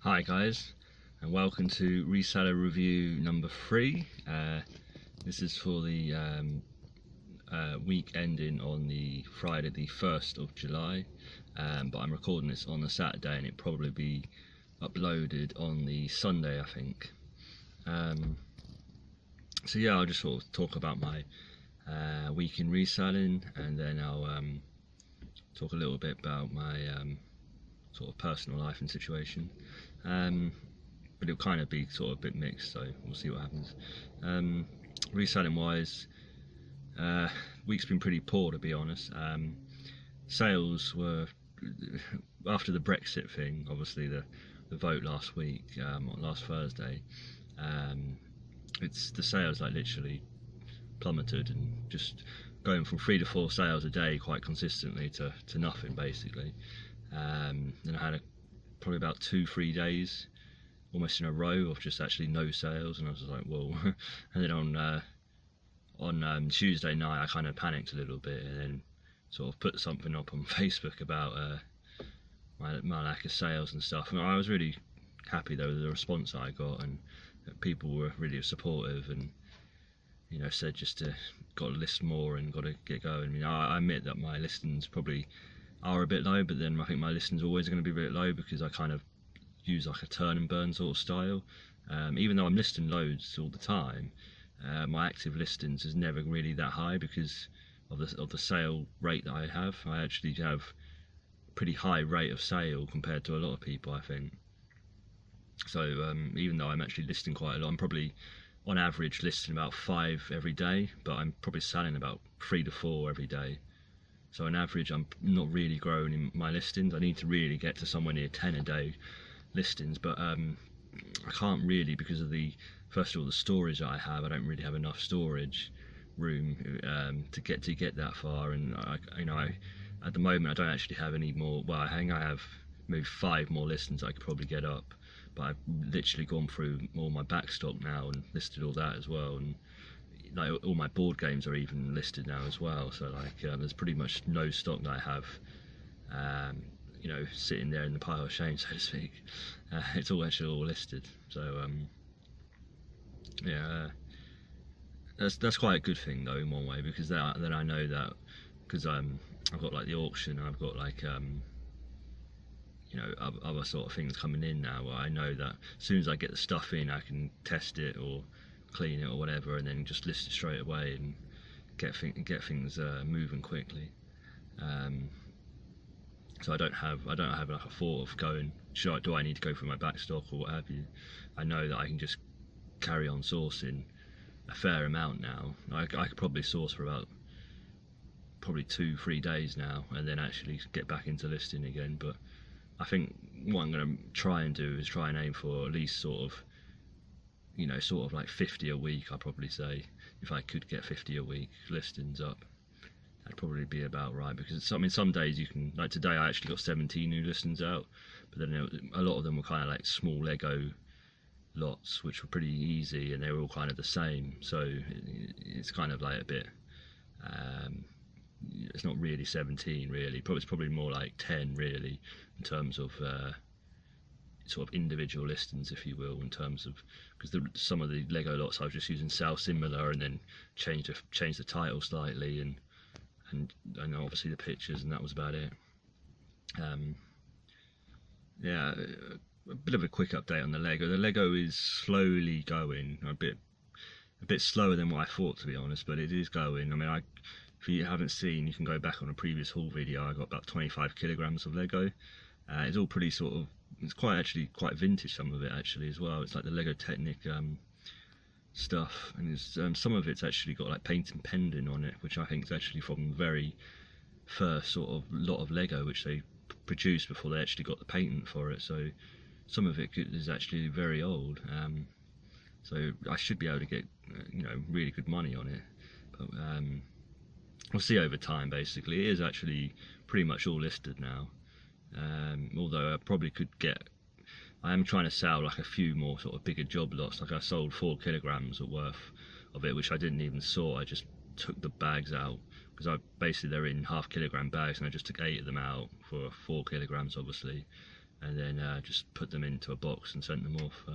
Hi guys, and welcome to Reseller review number 3. This is for the week ending on the Friday the 1st of July, but I'm recording this on the Saturday and it'll probably be uploaded on the Sunday, I think. So yeah, I'll just sort of talk about my week in reselling, and then I'll talk a little bit about my sort of personal life and situation, but it'll kind of be sort of a bit mixed, so we'll see what happens. Reselling wise, week's been pretty poor, to be honest. Sales were, after the Brexit thing, obviously the vote last week, last Thursday, the sales like literally plummeted, and just going from 3 to 4 sales a day quite consistently to nothing basically. Then I had probably about 2-3 days almost in a row of just actually no sales, and I was like, whoa. And then on Tuesday night I kind of panicked a little bit, and then sort of put something up on Facebook about my lack of sales and stuff, and I was really happy though with the response I got, and that people were really supportive, and said just to got to list more and got to get going. I mean, I admit that my listings probably are a bit low, but then I think my listings are always going to be a bit low because I kind of use like a turn and burn sort of style. Even though I'm listing loads all the time, my active listings is never really that high because of the sale rate that I have. I actually have a pretty high rate of sale compared to a lot of people, I think. So even though I'm actually listing quite a lot, I'm probably on average listing about 5 every day, but I'm probably selling about 3 to 4 every day. So on average I'm not really growing in my listings. I need to really get to somewhere near 10 a day listings, but I can't really, because of first of all the storage that I have. I don't really have enough storage room to get that far, and I at the moment I don't actually have any more. Well, I think I have maybe 5 more listings I could probably get up, but I've literally gone through all my back stock now and listed all that as well, and like all my board games are even listed now as well. So like there's pretty much no stock that I have sitting there in the pile of shame, so to speak. It's all actually all listed. So yeah, that's quite a good thing though in one way, because then I know that, because I've got like the auction, and I've got like other sort of things coming in now, where I know that as soon as I get the stuff in, I can test it or clean it or whatever, and then just list it straight away and get things moving quickly. So I don't have like a thought of going, do I need to go through my back stock or what have you. I know that I can just carry on sourcing a fair amount now. I could probably source for about 2-3 days now, and then actually get back into listing again. But I think what I'm going to try and do is try and aim for at least sort of like 50 a week. I'd probably say if I could get 50 a week listings up, that'd probably be about right, because some days you can, like today I actually got 17 new listings out, but then a lot of them were kind of like small Lego lots, which were pretty easy, and they were all kind of the same, so it's kind of like a bit it's not really 17 really, it's probably more like 10 really, in terms of sort of individual listings, if you will, in terms of, because some of the Lego lots I was just using Sell Similar, and then change the title slightly, and obviously the pictures, and that was about it. Yeah, a bit of a quick update on the Lego. The Lego is slowly going, a bit slower than what I thought, to be honest, but it is going. I mean, if you haven't seen, you can go back on a previous haul video. I got about 25 kilograms of Lego. It's all pretty sort of, it's actually quite vintage, some of it actually as well. It's like the Lego Technic stuff, and some of it's actually got like paint and pending on it, which I think is actually from the very first sort of lot of Lego which they produced before they actually got the patent for it. So some of it is actually very old, so I should be able to get really good money on it, but we'll see over time. Basically, it is actually pretty much all listed now, although I probably could get, I am trying to sell like a few more sort of bigger job lots. Like I sold 4 kilograms worth of it, which I didn't even sort. I just took the bags out, because basically they're in 1/2 kilogram bags, and I just took 8 of them out for 4 kilograms obviously. and then just put them into a box and sent them off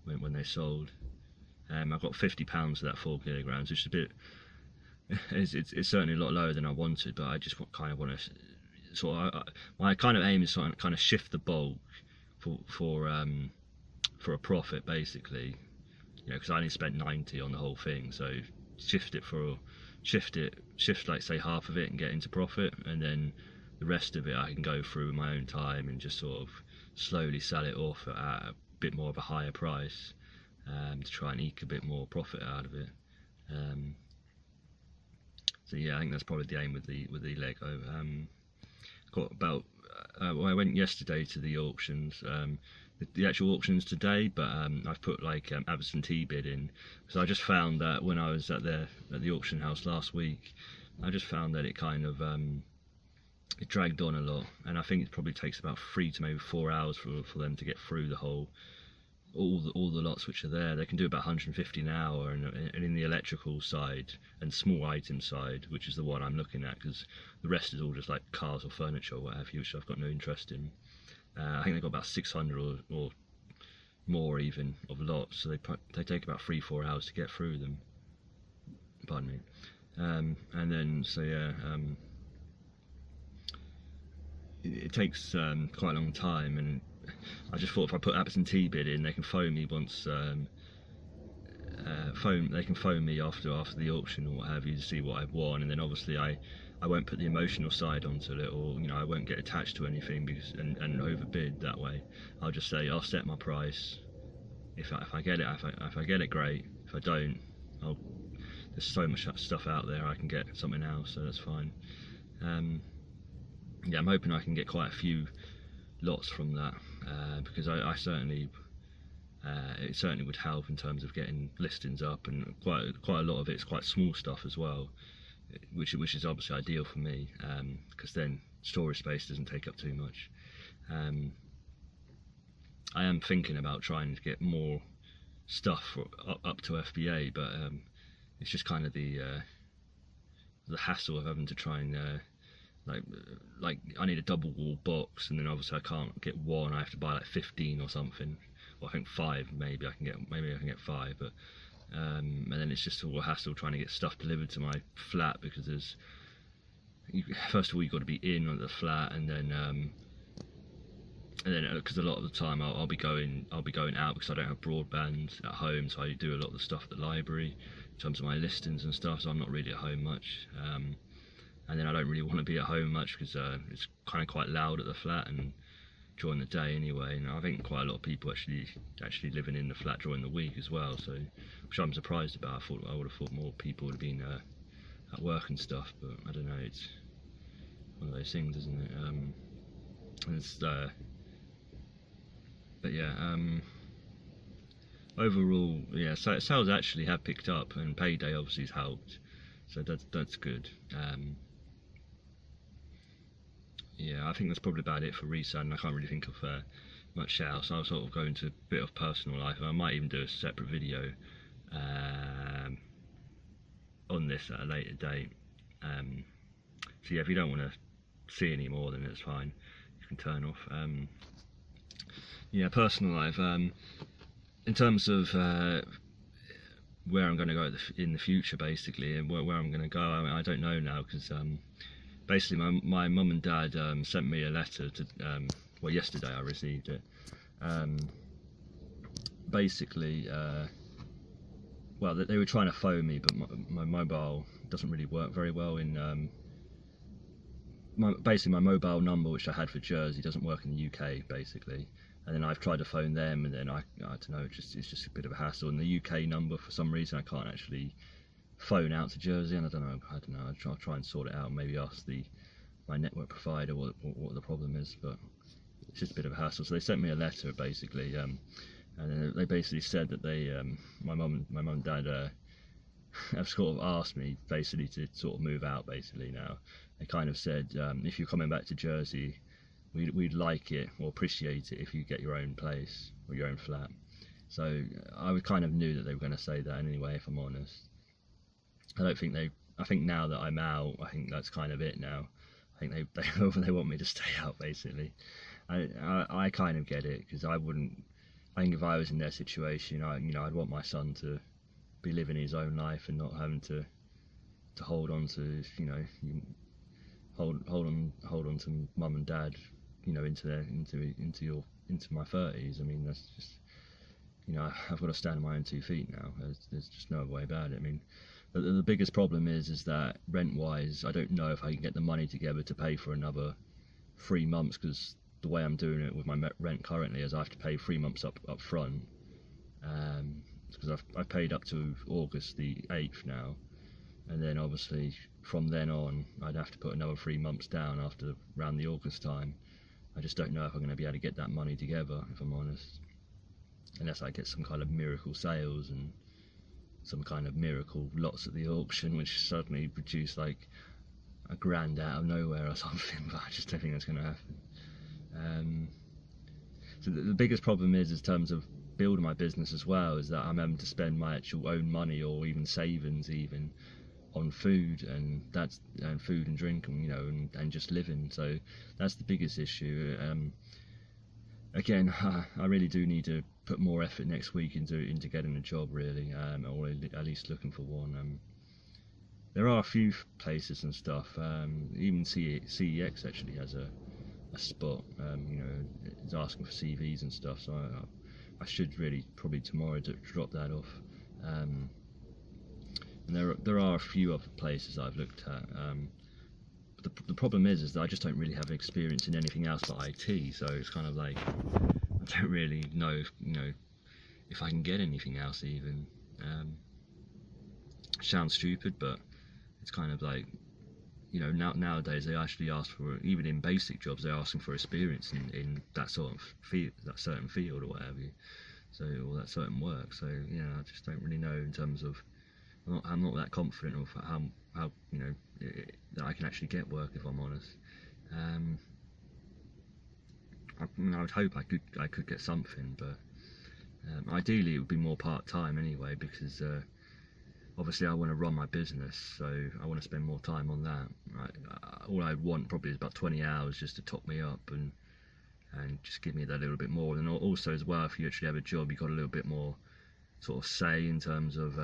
when they sold. I got £50 for that 4 kilograms, which is a bit. It's certainly a lot lower than I wanted, but I just kind of want to my kind of aim is to kind of shift the bulk for a profit, basically, because I only spent 90 on the whole thing. So shift like say half of it and get into profit, and then the rest of it I can go through my own time and just sort of slowly sell it off at a bit more of a higher price, to try and eke a bit more profit out of it. So yeah, I think that's probably the aim with the Lego. Got about well, I went yesterday to the auctions, the actual auctions today, but I've put like absentee bid in, because I just found that when I was at the auction house last week, I just found that it kind of it dragged on a lot, and I think it probably takes about 3 to maybe 4 hours for them to get through all the lots which are there. They can do about 150 an hour, and in the electrical side and small item side, which is the one I'm looking at, because the rest is all just like cars or furniture or what have you, which I've got no interest in. I think they've got about 600 or more even of lots, so they take about 3-4 hours to get through them. Pardon me. And then so yeah, it takes quite a long time, and I just thought if I put absentee bid in, they can phone me once. They can phone me after the auction or what have you to see what I've won, and then obviously I won't put the emotional side onto it, or I won't get attached to anything and overbid that way. I'll just say I'll set my price. If I get it, if I get it, great. If I don't, there's so much stuff out there, I can get something else, so that's fine. Yeah, I'm hoping I can get quite a few lots from that, because I certainly it certainly would help in terms of getting listings up, and quite a lot of it's quite small stuff as well, which is obviously ideal for me, because then storage space doesn't take up too much. I am thinking about trying to get more stuff up to FBA, but it's just kind of the hassle of having to try and like I need a double wall box, and then obviously I can't get one. I have to buy like 15 or something. Well, I think 5 maybe I can get 5, but and then it's just all a hassle trying to get stuff delivered to my flat, because first of all you've got to be in on the flat, and then because a lot of the time I'll be going out, because I don't have broadband at home, so I do a lot of the stuff at the library in terms of my listings and stuff, so I'm not really at home much. And then I don't really want to be at home much, because it's kind of quite loud at the flat and during the day anyway, and I think quite a lot of people actually living in the flat during the week as well, so which I'm surprised about. I would have thought more people would have been at work and stuff, but I don't know, it's one of those things, isn't it? But yeah, overall, yeah, sales actually have picked up, and payday obviously has helped, so that's good. Yeah, I think that's probably about it for reselling. I can't really think of much else. I'll sort of go into a bit of personal life. I might even do a separate video on this at a later date. So yeah, if you don't want to see any more, then it's fine. You can turn off. Yeah, personal life. In terms of where I'm going to go in the future, basically, and where I'm going to go, I don't know now, because basically my mum and dad sent me a letter to well, yesterday I received it. Basically, well, they were trying to phone me, but my mobile doesn't really work very well in basically my mobile number, which I had for Jersey, doesn't work in the UK, basically. And then I've tried to phone them, and then I don't know, it's just a bit of a hassle. And the UK number, for some reason, I can't actually phone out to Jersey, and I don't know. I'll try and sort it out, and maybe ask my network provider what the problem is, but it's just a bit of a hassle. So they sent me a letter, basically, and they basically said that my mum and dad have sort of asked me basically to sort of move out. Basically now, they kind of said, if you're coming back to Jersey, we'd like it or appreciate it if you get your own place or your own flat. So I kind of knew that they were going to say that anyway, if I'm honest. I think now that I'm out, I think that's kind of it now. I think they want me to stay out, basically. I kind of get it, because I think if I was in their situation, I'd want my son to be living his own life and not having to hold on to, hold on to mum and dad, into my 30s. I mean, that's just, I've got to stand on my own 2 feet now. There's just no other way about it. I mean, the biggest problem is that rent-wise, I don't know if I can get the money together to pay for another 3 months, because the way I'm doing it with my rent currently is I have to pay 3 months up front, because I've paid up to August the 8th now, and then obviously from then on I'd have to put another 3 months down after around the August time. I just don't know if I'm going to be able to get that money together, if I'm honest, unless I get some kind of miracle sales and some kind of miracle lots at the auction which suddenly produce like £1,000 out of nowhere or something. But I just don't think that's going to happen. So the biggest problem is, in terms of building my business as well, is that I'm having to spend my actual own money, or even savings even, on food and food and drink, and and just living. So that's the biggest issue. Again, I really do need to put more effort next week into getting a job, really, or at least looking for one. There are a few places and stuff. Even CEX actually has a spot. It's asking for CVs and stuff. So I should really probably tomorrow drop that off. And there are a few other places I've looked at. But the problem is that I just don't really have experience in anything else but IT. So it's kind of like, I don't really know, if I can get anything else even. Sounds stupid, but it's kind of like, nowadays they actually ask for, even in basic jobs, they're asking for experience in that sort of field, that certain field or whatever, or that certain work. So I just don't really know in terms of, I'm not that confident of how that I can actually get work, if I'm honest. I would hope I could get something, but ideally it would be more part-time anyway, because obviously I want to run my business, so I want to spend more time on that. All I want probably is about 20 hours just to top me up and just give me that little bit more. And also as well, if you actually have a job, you've got a little bit more sort of say in terms of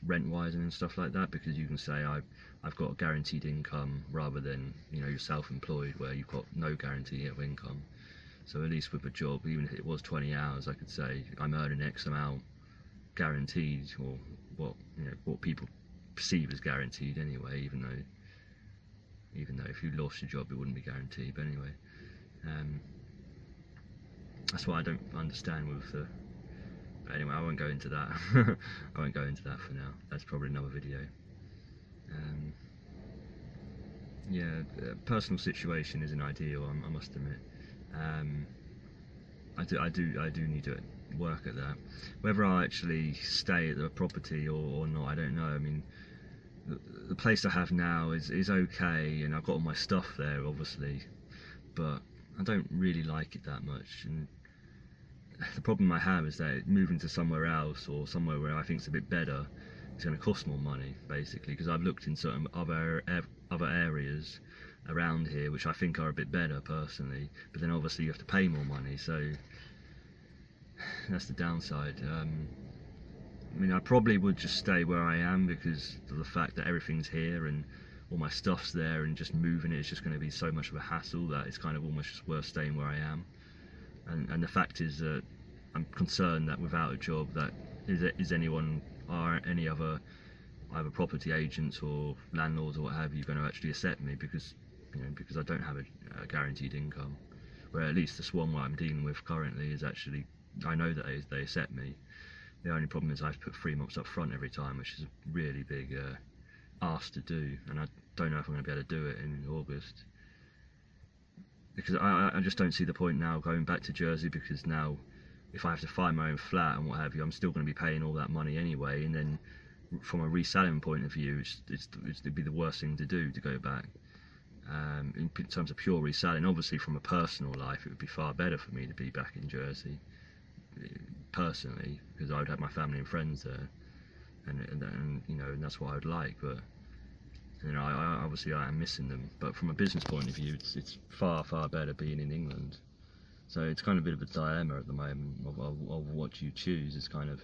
rent-wise and stuff like that, because you can say I've got a guaranteed income, rather than you're self-employed where you've got no guarantee of income. So at least with a job, even if it was 20 hours, I could say I'm earning X amount guaranteed, or what people perceive as guaranteed anyway, even though if you lost your job it wouldn't be guaranteed. But anyway, that's what I don't understand with the. But anyway, I won't go into that. I won't go into that for now. That's probably another video. Personal situation isn't ideal, I must admit. I do need to work at that. Whether I actually stay at the property or not, I don't know. I mean, the place I have now is okay, and I've got all my stuff there, obviously, but I don't really like it that much. And the problem I have is that moving to somewhere else, or somewhere where I think it's a bit better, it's going to cost more money, basically, because I've looked in certain other areas around here which I think are a bit better personally, but then obviously you have to pay more money, so that's the downside. I mean, I probably would just stay where I am, because of the fact that everything's here and all my stuff's there, and just moving it is just going to be so much of a hassle that it's kind of almost just worth staying where I am. And the fact is that I'm concerned that without a job, that is anyone or any other either property agents or landlords or what have you going to actually accept me, because I don't have a guaranteed income. Where at least the Swan what I'm dealing with currently is actually, I know that they accept me. The only problem is I have to put 3 months up front every time, which is a really big ask to do, and I don't know if I'm going to be able to do it in August, because I just don't see the point now going back to Jersey, because now if I have to find my own flat and what have you, I'm still going to be paying all that money anyway, and then from a reselling point of view, it'd be the worst thing to do, to go back. In terms of pure reselling, obviously from a personal life, it would be far better for me to be back in Jersey, personally, because I would have my family and friends there, and that's what I would like. But I obviously I am missing them. But from a business point of view, it's far better being in England. So it's kind of a bit of a dilemma at the moment of what you choose. It's kind of,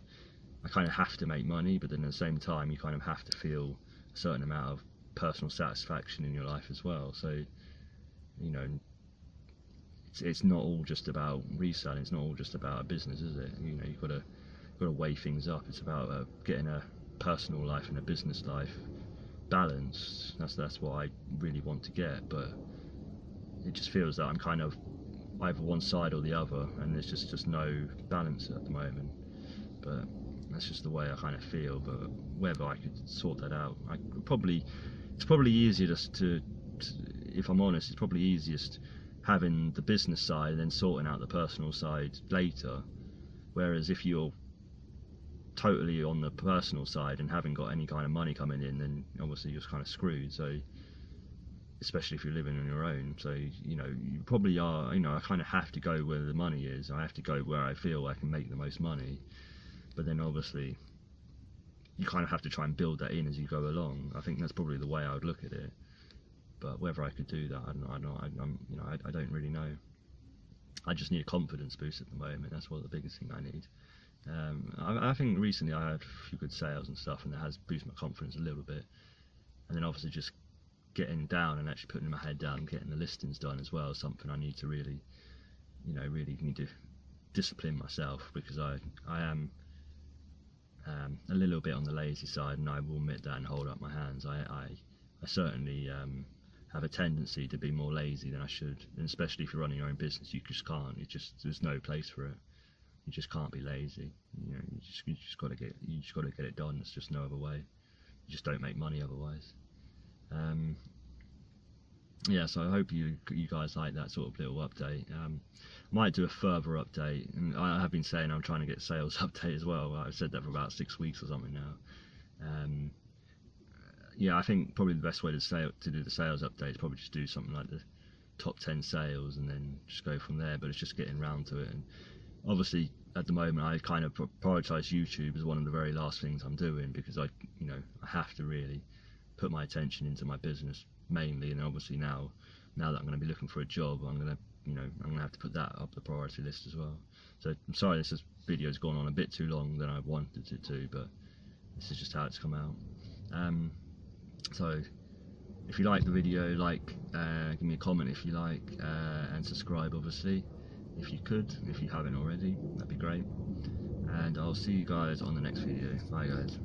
I kind of have to make money, but then at the same time you kind of have to feel a certain amount of personal satisfaction in your life as well. So, you know, it's not all just about reselling. It's not all just about a business, is it? You know, you've got to weigh things up. It's about getting a personal life and a business life balanced. That's what I really want to get, but it just feels that I'm kind of either one side or the other, and there's just no balance at the moment. But that's just the way I kind of feel. But whether I could sort that out, it's probably easier just to, if I'm honest, it's probably easiest having the business side and then sorting out the personal side later. Whereas if you're totally on the personal side and haven't got any kind of money coming in, then obviously you're kind of screwed. So, especially if you're living on your own, so you know, you probably are, you know, I kind of have to go where the money is. I have to go where I feel I can make the most money, but then obviously you kind of have to try and build that in as you go along. I think that's probably the way I would look at it, but whether I could do that, I don't really know. I just need a confidence boost at the moment. That's what the biggest thing I need. I think recently I had a few good sales and stuff, and it has boosted my confidence a little bit. And then obviously just getting down and actually putting my head down and getting the listings done as well is something I need to really, you know, really need to discipline myself, because I am a little bit on the lazy side, and I will admit that and hold up my hands. I certainly have a tendency to be more lazy than I should, and especially if you're running your own business, you just can't. There's no place for it. You just can't be lazy. You know, you just got to get it done. There's just no other way. You just don't make money otherwise. Yeah, so I hope you guys like that sort of little update. Might do a further update, and I have been saying I'm trying to get a sales update as well. I've said that for about 6 weeks or something now. Yeah, I think probably the best way to do the sales update is probably just do something like the top 10 sales and then just go from there. But it's just getting round to it, and obviously at the moment I kind of prioritise YouTube as one of the very last things I'm doing, because I have to really put my attention into my business mainly, and obviously now that I'm going to be looking for a job, I'm going to have to put that up the priority list as well. So I'm sorry this video's gone on a bit too long than I wanted it to, but this is just how it's come out. So if you like the video, give me a comment if you like, and subscribe obviously if you could, if you haven't already, that'd be great. And I'll see you guys on the next video. Bye guys.